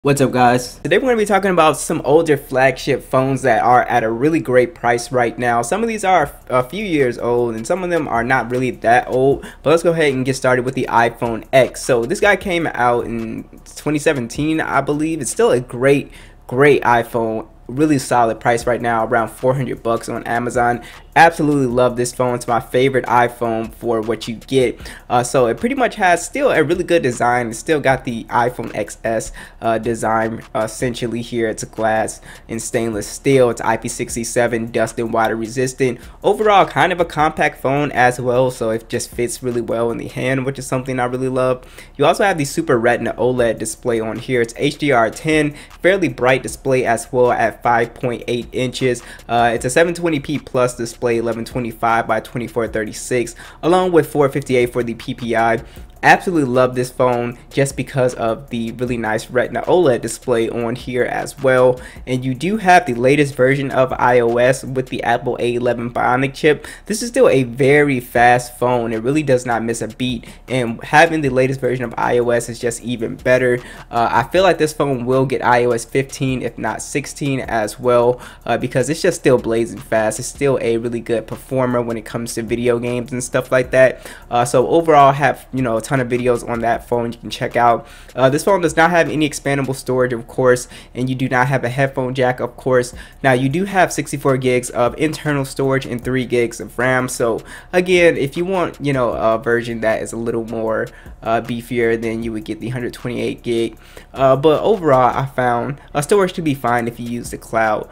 What's up, guys? Today we're going to be talking about some older flagship phones that are at a really great price right now. Some of these are a few years old and some of them are not really that old, but let's go ahead and get started with the iPhone X. So this guy came out in 2017, I believe. It's still a great iPhone. Really solid price right now, around 400 bucks on Amazon. Absolutely love this phone. It's my favorite iPhone for what you get. So it pretty much has still a really good design. It's still got the iPhone XS design essentially here. It's a glass and stainless steel. It's IP67, dust and water resistant. Overall, kind of a compact phone as well, so it just fits really well in the hand, which is something I really love. You also have the Super Retina OLED display on here. It's HDR10, fairly bright display as well at 5.8 inches. It's a 720p plus display, 1125 by 2436, along with 458 for the PPI. Absolutely love this phone just because of the really nice Retina OLED display on here as well. And you do have the latest version of iOS with the Apple A11 Bionic chip. This is still a very fast phone. It really does not miss a beat, and having the latest version of iOS is just even better. I feel like this phone will get iOS 15 if not 16 as well, because it's just still blazing fast. It's still a really good performer when it comes to video games and stuff like that. So overall, I have a ton of videos on that phone you can check out. This phone does not have any expandable storage, of course, and you do not have a headphone jack, of course. Now you do have 64 gigs of internal storage and 3 gigs of RAM. So again, if you want a version that is a little more beefier, then you would get the 128 gig. But overall, I found storage to be fine if you use the cloud.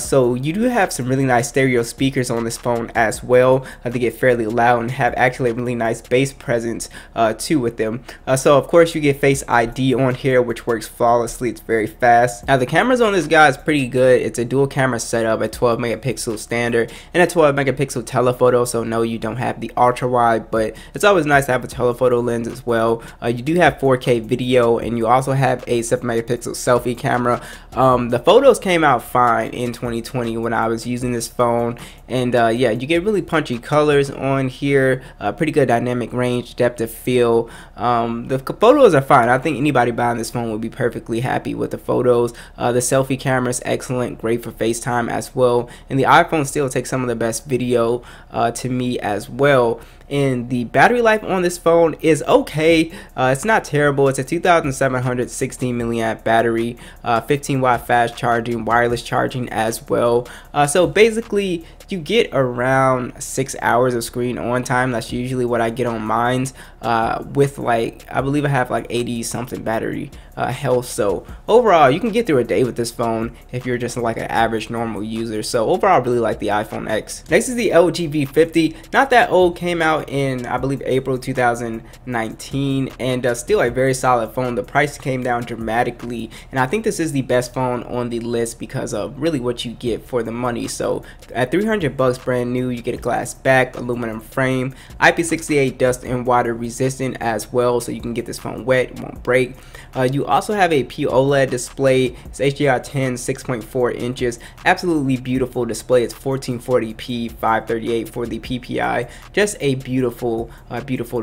So you do have some really nice stereo speakers on this phone as well. They get fairly loud and have actually a really nice bass presence too with them. So of course you get Face ID on here, which works flawlessly. It's very fast. Now the cameras on this guy is pretty good. It's a dual camera setup at 12 megapixel standard and a 12 megapixel telephoto. So no, you don't have the ultra wide, but it's always nice to have a telephoto lens as well. You do have 4K video, and you also have a 7 megapixel selfie camera. The photos came out fine in 2020 when I was using this phone, and yeah, you get really punchy colors on here, pretty good dynamic range, depth of field. The photos are fine. I think anybody buying this phone would be perfectly happy with the photos. The selfie camera is excellent, great for FaceTime as well, and the iPhone still takes some of the best video to me as well. And the battery life on this phone is okay. It's not terrible. It's a 2716 milliamp battery, 15 watt fast charging, wireless charging as well. So basically you get around 6 hours of screen on time. That's usually what I get on mine, with I believe I have 80 something battery health. So overall you can get through a day with this phone if you're just an average normal user. So overall I really like the iPhone X. Next is the LG V50. Not that old, came out in I believe April 2019, and still a very solid phone. The price came down dramatically, and I think this is the best phone on the list because of really what you get for the money. So at 300 bucks brand new, you get a glass back, aluminum frame, IP68 dust and water resistant as well, so you can get this phone wet, it won't break. You also have a OLED display. It's HDR10, 6.4 inches. Absolutely beautiful display. It's 1440p, 538 for the PPI. Just a beautiful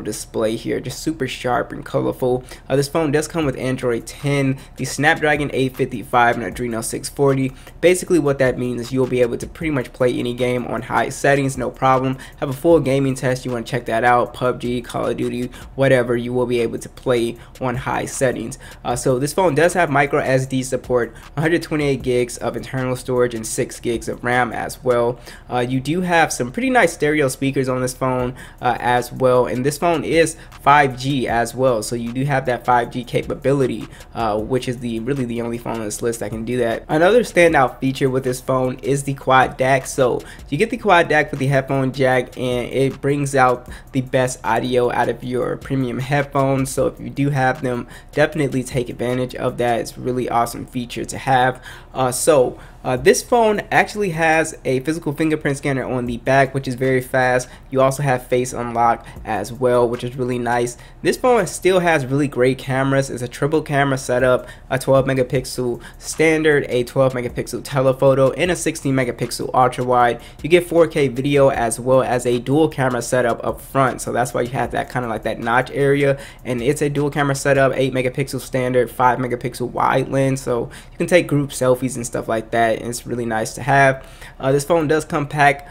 display here. Just super sharp and colorful. This phone does come with Android 10, the Snapdragon 855 and Adreno 640. Basically what that means is you'll be able to pretty much play any game on high settings, no problem. Have a full gaming test, you want to check that out. PUBG, Call of Duty, whatever, you will be able to play on high settings. So this phone does have micro SD support, 128 gigs of internal storage and 6 gigs of RAM as well. You do have some pretty nice stereo speakers on this phone as well, and this phone is 5G as well, so you do have that 5G capability, which is really the only phone on this list that can do that. Another standout feature with this phone is the quad DAC. So you get the quad DAC with the headphone jack, and it brings out the best audio out of your premium headphones. So if you do have them, definitely take advantage of that. It's a really awesome feature to have. So This phone actually has a physical fingerprint scanner on the back, which is very fast. You also have face unlock as well, which is really nice. This phone still has really great cameras. It's a triple camera setup, a 12 megapixel standard, a 12 megapixel telephoto, and a 16 megapixel ultra wide. You get 4K video as well as a dual camera setup up front, so that's why you have that kind of like that notch area. And it's a dual camera setup, 8 megapixel standard, 5 megapixel wide lens, so you can take group selfies and stuff like that, and it's really nice to have. This phone does come packed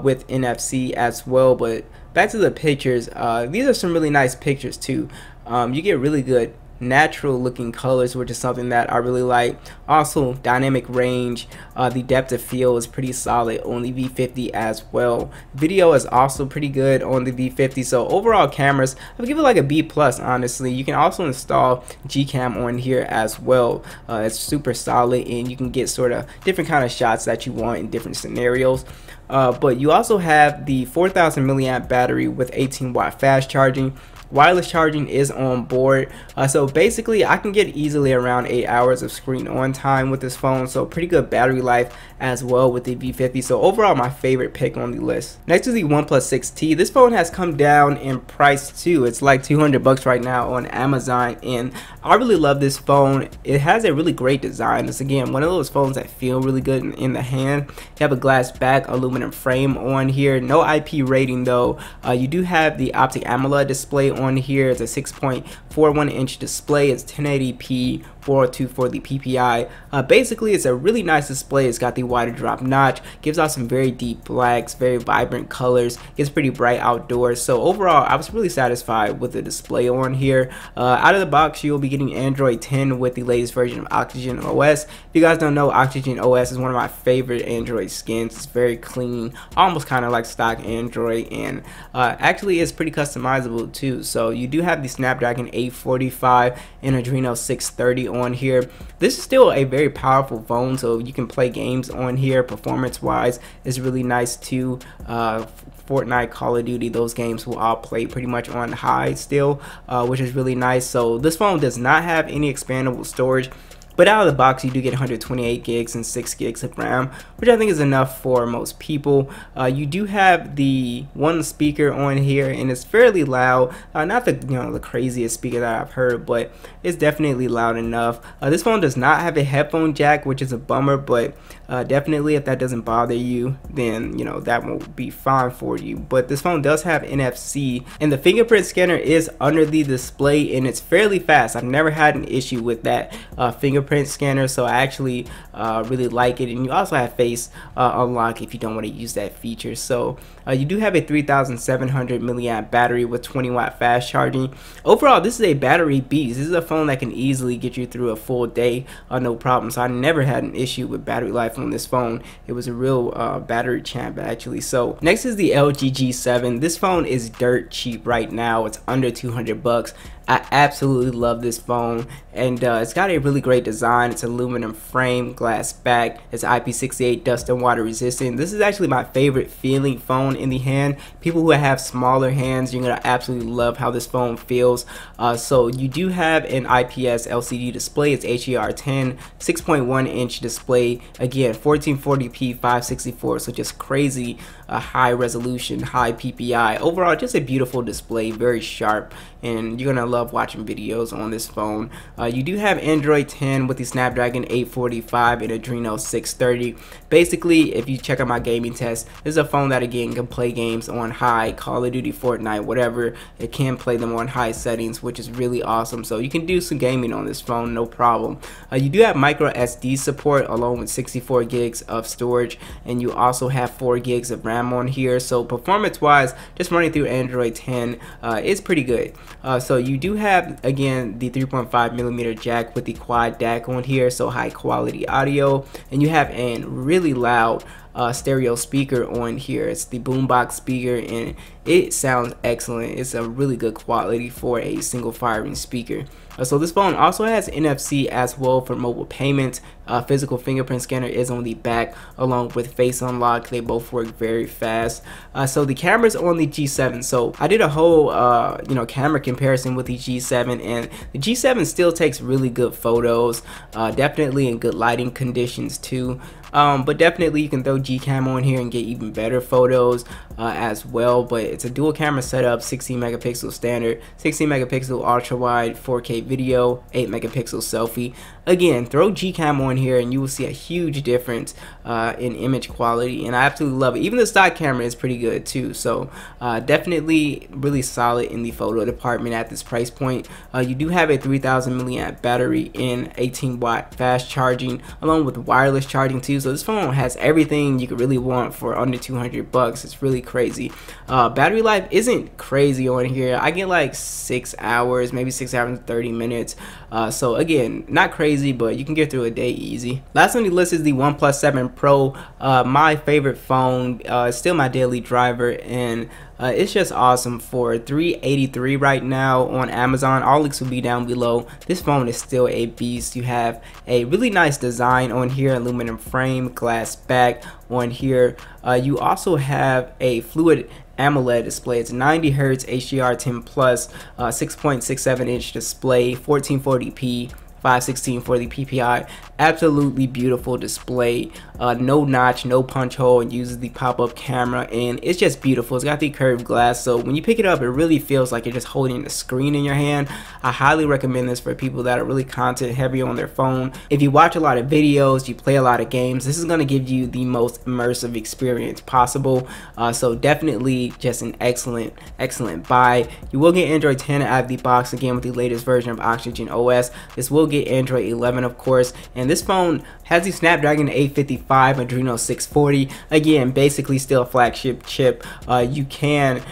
with NFC as well. But back to the pictures, these are some really nice pictures too. You get really good natural looking colors, which is something that I really like. Also, dynamic range, the depth of field is pretty solid on the V50 as well. Video is also pretty good on the V50. So overall cameras, I would give it like a B+, honestly. You can also install Gcam on here as well. It's super solid, and you can get sort of different kind of shots that you want in different scenarios. But you also have the 4000 milliamp battery with 18-watt fast charging. Wireless charging is on board, so basically I can get easily around 8 hours of screen on time with this phone, so pretty good battery life as well with the V50. So overall, my favorite pick on the list. Next is the OnePlus 6T. This phone has come down in price too. It's like 200 bucks right now on Amazon, and I really love this phone. It has a really great design. It's again one of those phones that feel really good in the hand. You have a glass back, aluminum frame on here. No IP rating though. You do have the optic AMOLED display on here. It's a 6.41 inch display. It's 1080p, 402 for the PPI. Basically, it's a really nice display. It's got the wider drop notch, gives out some very deep blacks, very vibrant colors, gets pretty bright outdoors. So overall, I was really satisfied with the display on here. Out of the box, you'll be getting Android 10 with the latest version of Oxygen OS. If you guys don't know, Oxygen OS is one of my favorite Android skins. It's very clean, almost kind of like stock Android, and actually it's pretty customizable too. So you do have the Snapdragon 845 and Adreno 630 on here. This is still a very powerful phone, so you can play games on here. Performance wise is really nice too. Fortnite, Call of Duty, those games will all play pretty much on high still, which is really nice. So this phone does not have any expandable storage, but out of the box you do get 128 gigs and 6 gigs of RAM, which I think is enough for most people. You do have the one speaker on here, and it's fairly loud. Not the the craziest speaker that I've heard, but it's definitely loud enough. This phone does not have a headphone jack, which is a bummer, but definitely if that doesn't bother you, then that will be fine for you. But this phone does have NFC, and the fingerprint scanner is under the display, and it's fairly fast. I've never had an issue with that fingerprint scanner, so I actually really like it. And you also have face unlock if you don't want to use that feature. So you do have a 3700 milliamp battery with 20-watt fast charging. Overall, this is a battery beast. This is a phone that can easily get you through a full day no problem. So I never had an issue with battery life on this phone. It was a real battery champ actually. So next is the LG G7. This phone is dirt cheap right now. It's under 200 bucks. I absolutely love this phone, and it's got a really great design. It's aluminum frame, glass back, it's IP68 dust and water resistant. This is actually my favorite feeling phone in the hand. People who have smaller hands, you're gonna absolutely love how this phone feels. So you do have an IPS LCD display. It's HDR10, 6.1 inch display, again 1440p 564, so just crazy high resolution, high PPI. Overall, just a beautiful display, very sharp, and you're gonna love watching videos on this phone. You do have Android 10 with the Snapdragon 845 and Adreno 630. Basically, if you check out my gaming test, this is a phone that again can play games on high, Call of Duty, Fortnite, whatever. It can play them on high settings, which is really awesome. So you can do some gaming on this phone, no problem. You do have micro SD support along with 64 gigs of storage, and you also have 4 gigs of RAM on here. So performance wise, just running through Android 10 is pretty good. So you do have again the 3.5mm jack with the quad DAC on here, so high quality audio, and you have a really loud stereo speaker on here. It's the boombox speaker, and it sounds excellent. It's a really good quality for a single firing speaker. So this phone also has NFC as well for mobile payments. Physical fingerprint scanner is on the back along with face unlock. They both work very fast. So the cameras on the G7. So I did a whole camera comparison with the G7, and the G7 still takes really good photos, definitely in good lighting conditions too. But definitely you can throw Gcam on here and get even better photos as well. But it's a dual camera setup, 16 megapixel standard, 16 megapixel ultra wide 4K video, 8 megapixel selfie. Again, throw Gcam on here and you will see a huge difference in image quality, and I absolutely love it. Even the stock camera is pretty good too, so definitely really solid in the photo department at this price point. You do have a 3000 milliamp battery and 18-watt fast charging along with wireless charging too, so this phone has everything you could really want for under 200 bucks. It's really crazy. Battery life isn't crazy on here. I get like 6 hours, maybe 6 hours and 30 minutes. So again, not crazy, but you can get through a day easy. Last on the list is the OnePlus 7 Pro. My favorite phone. It's still my daily driver, and it's just awesome. For $383 right now on Amazon. All links will be down below. This phone is still a beast. You have a really nice design on here, aluminum frame, glass back on here. You also have a fluid AMOLED display. It's 90 Hz HDR10 plus, 6.67 inch display, 1440p, 516 for the PPI. Absolutely beautiful display. No notch, no punch hole, and uses the pop-up camera, and it's just beautiful. It's got the curved glass, so when you pick it up, it really feels like you're just holding the screen in your hand. I highly recommend this for people that are really content heavy on their phone. If you watch a lot of videos, you play a lot of games, this is going to give you the most immersive experience possible. So definitely just an excellent buy. You will get Android 10 out of the box, again with the latest version of Oxygen OS. This will get Android 11, of course, and this phone has the Snapdragon 855 Adreno 640. Again, basically still a flagship chip. You can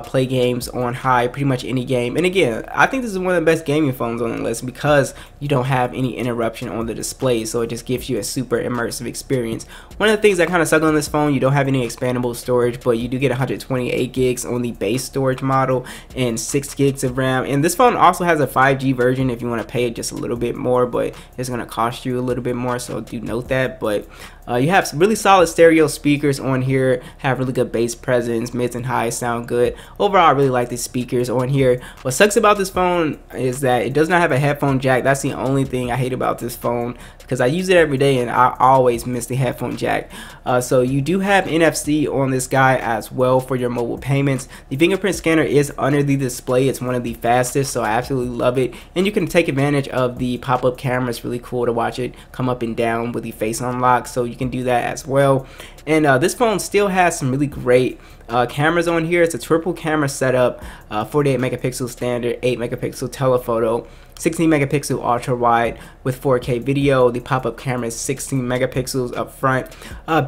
play games on high, pretty much any game. And again, I think this is one of the best gaming phones on the list because you don't have any interruption on the display, so it just gives you a super immersive experience. One of the things that kind of suck on this phone, you don't have any expandable storage, but you do get 128 gigs on the base storage model and 6 gigs of RAM. And this phone also has a 5G version if you want to pay it just a little bit more, but it's going to cost you a little bit more, so do note that. But you have some really solid stereo speakers on here, have really good bass presence, mids and highs sound good. Overall, I really like the speakers on here. What sucks about this phone is that it does not have a headphone jack. That's the only thing I hate about this phone, because I use it every day and I always miss the headphone jack. So you do have NFC on this guy as well for your mobile payments. The fingerprint scanner is under the display. It's one of the fastest, so I absolutely love it. And you can take advantage of the pop-up camera. It's really cool to watch it come up and down with the face unlock, so you can do that as well. And this phone still has some really great cameras on here. It's a triple camera setup, 48 megapixel standard, 8 megapixel telephoto, 16 megapixel ultra wide with 4K video. The pop-up camera is 16 megapixels up front.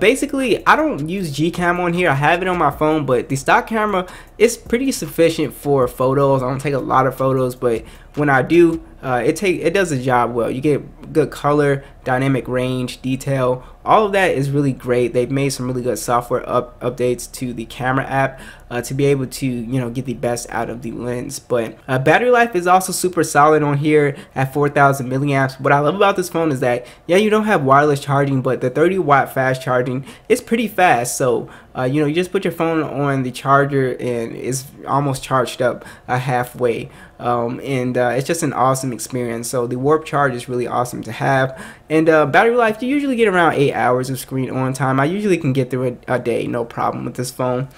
Basically, I don't use Gcam on here. I have it on my phone, but the stock camera is pretty sufficient for photos. I don't take a lot of photos, but when I do, it does the job well. You get good color, dynamic range, detail. All of that is really great. They've made some really good software updates to the camera app to be able to get the best out of the lens. But battery life is also super solid on here at 4000 milliamps. What I love about this phone is that, yeah, you don't have wireless charging, but the 30-watt fast charging is pretty fast. So you just put your phone on the charger and it's almost charged up halfway. It's just an awesome experience. So the warp charge is really awesome to have. And battery life, you usually get around 8 hours of screen on time. I usually can get through a day, no problem with this phone.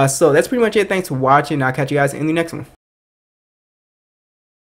So that's pretty much it. Thanks for watching. I'll catch you guys in the next one.